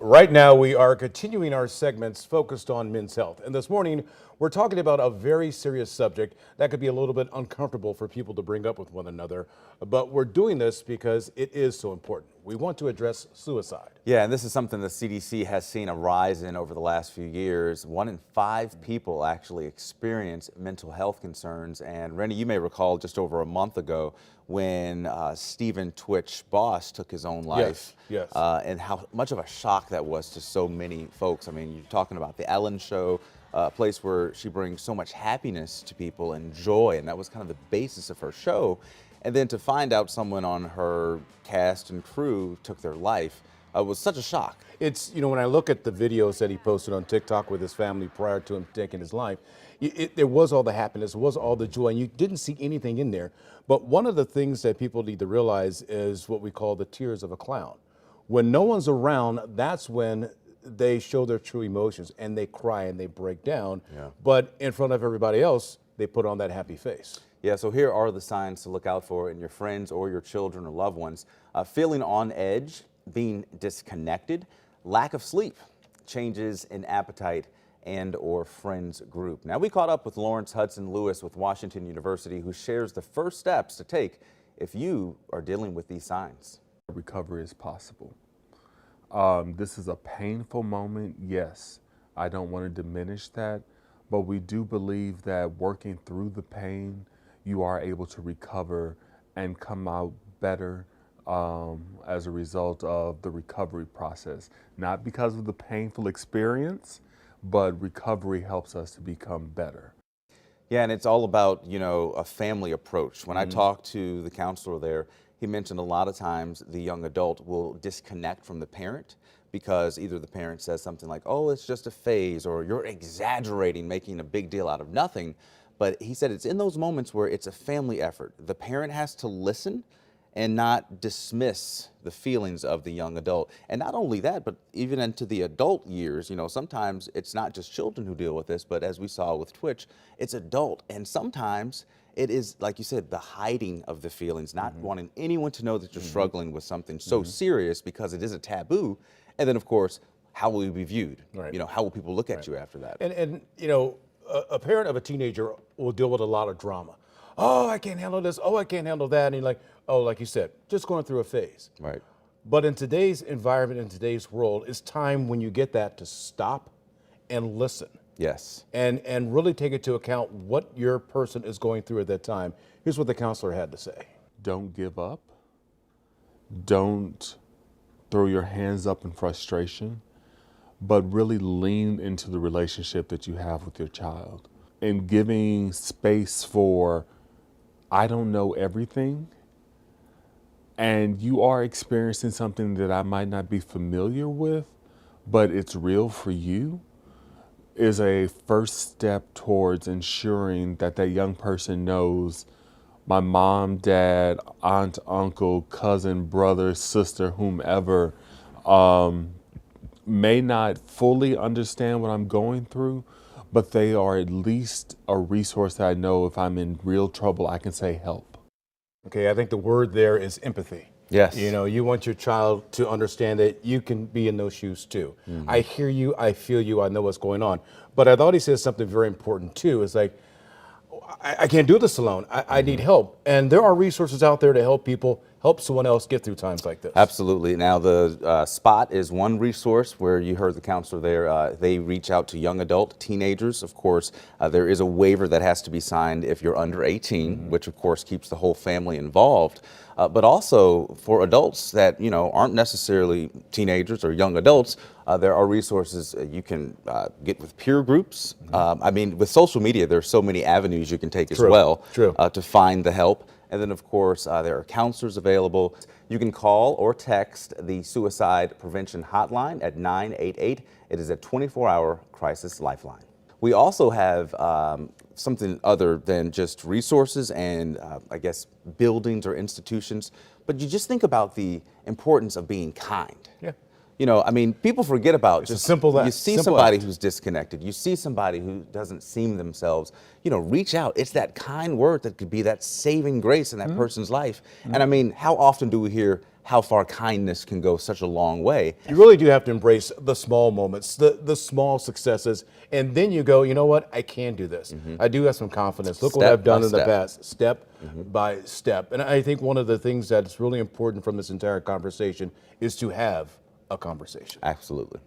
Right now, we are continuing our segments focused on men's health. And this morning, we're talking about a very serious subject that could be a little bit uncomfortable for people to bring up with one another. But we're doing this because it is so important. We want to address suicide. Yeah, and this is something the CDC has seen a rise in over the last few years. 1 in 5 people actually experience mental health concerns. And Rene, you may recall just over a month ago when Stephen Twitch Boss took his own life. Yes. And how much of a shock that was to so many folks. I mean, you're talking about the Ellen Show, a place where she brings so much happiness to people and joy, and that was kind of the basis of her show. And then to find out someone on her cast and crew took their life was such a shock. It's, you know, when I look at the videos that he posted on TikTok with his family prior to him taking his life, there was all the happiness, it was all the joy, and you didn't see anything in there. But one of the things that people need to realize is what we call the tears of a clown. When no one's around, that's when they show their true emotions and they cry and they break down. Yeah. But in front of everybody else, they put on that happy face. Yeah, so here are the signs to look out for in your friends or your children or loved ones. Feeling on edge, being disconnected, lack of sleep, changes in appetite, and or friends group. Now, we caught up with Lawrence Hudson Lewis with Washington University, who shares the first steps to take if you are dealing with these signs. Recovery is possible. This is a painful moment, yes. I don't want to diminish that, but we do believe that working through the pain, you are able to recover and come out better as a result of the recovery process. Not because of the painful experience, but recovery helps us to become better. Yeah, and it's all about, you know, a family approach. When I talked to the counselor there, he mentioned a lot of times the young adult will disconnect from the parent because either the parent says something like, oh, it's just a phase, or you're exaggerating, making a big deal out of nothing. But he said it's in those moments where it's a family effort. The parent has to listen and not dismiss the feelings of the young adult. And not only that, but even into the adult years, you know, sometimes it's not just children who deal with this, but as we saw with Twitch, it's adult. And sometimes it is, like you said, the hiding of the feelings, not wanting anyone to know that you're struggling with something so serious because it is a taboo. And then, of course, how will you be viewed? Right. You know, how will people look at you after that? And you know, a parent of a teenager will deal with a lot of drama. Oh, I can't handle this. Oh, I can't handle that. And you're like, oh, like you said, just going through a phase. Right. But in today's environment, in today's world, it's time when you get that to stop and listen. Yes. And really take into account what your person is going through at that time. Here's what the counselor had to say. Don't give up. Don't throw your hands up in frustration, but really lean into the relationship that you have with your child. And giving space for, I don't know everything, and you are experiencing something that I might not be familiar with, but it's real for you, is a first step towards ensuring that that young person knows my mom, dad, aunt, uncle, cousin, brother, sister, whomever, may not fully understand what I'm going through, but they are at least a resource that I know if I'm in real trouble, I can say help. Okay, I think the word there is empathy. Yes. You know, you want your child to understand that you can be in those shoes too. I hear you, I feel you, I know what's going on. But I thought he said something very important too. It's like, I can't do this alone. I need help. And there are resources out there to help people, help someone else get through times like this. Absolutely. Now, the Spot is one resource where you heard the counselor there. They reach out to young adult, teenagers. Of course, there is a waiver that has to be signed if you're under 18, which of course keeps the whole family involved. But also for adults that, you know, aren't necessarily teenagers or young adults, there are resources you can get with peer groups. I mean, with social media, there's so many avenues you can take as well to find the help. And then, of course, there are counselors available. You can call or text the Suicide Prevention Hotline at 988. It is a 24-hour crisis lifeline. We also have something other than just resources and, I guess, buildings or institutions, but you just think about the importance of being kind. Yeah. You know, I mean, people forget about It's a just simple act, you see simple somebody act. who's disconnected, you see somebody who doesn't seem themselves, you know, reach out. It's that kind word that could be that saving grace in that person's life. And I mean, how often do we hear how far kindness can go such a long way? You really do have to embrace the small moments, the small successes, and then you go, you know what, I can do this. I do have some confidence. Look what Step I've done by in the step. past, step by step. And I think one of the things that's really important from this entire conversation is to have a conversation. Absolutely.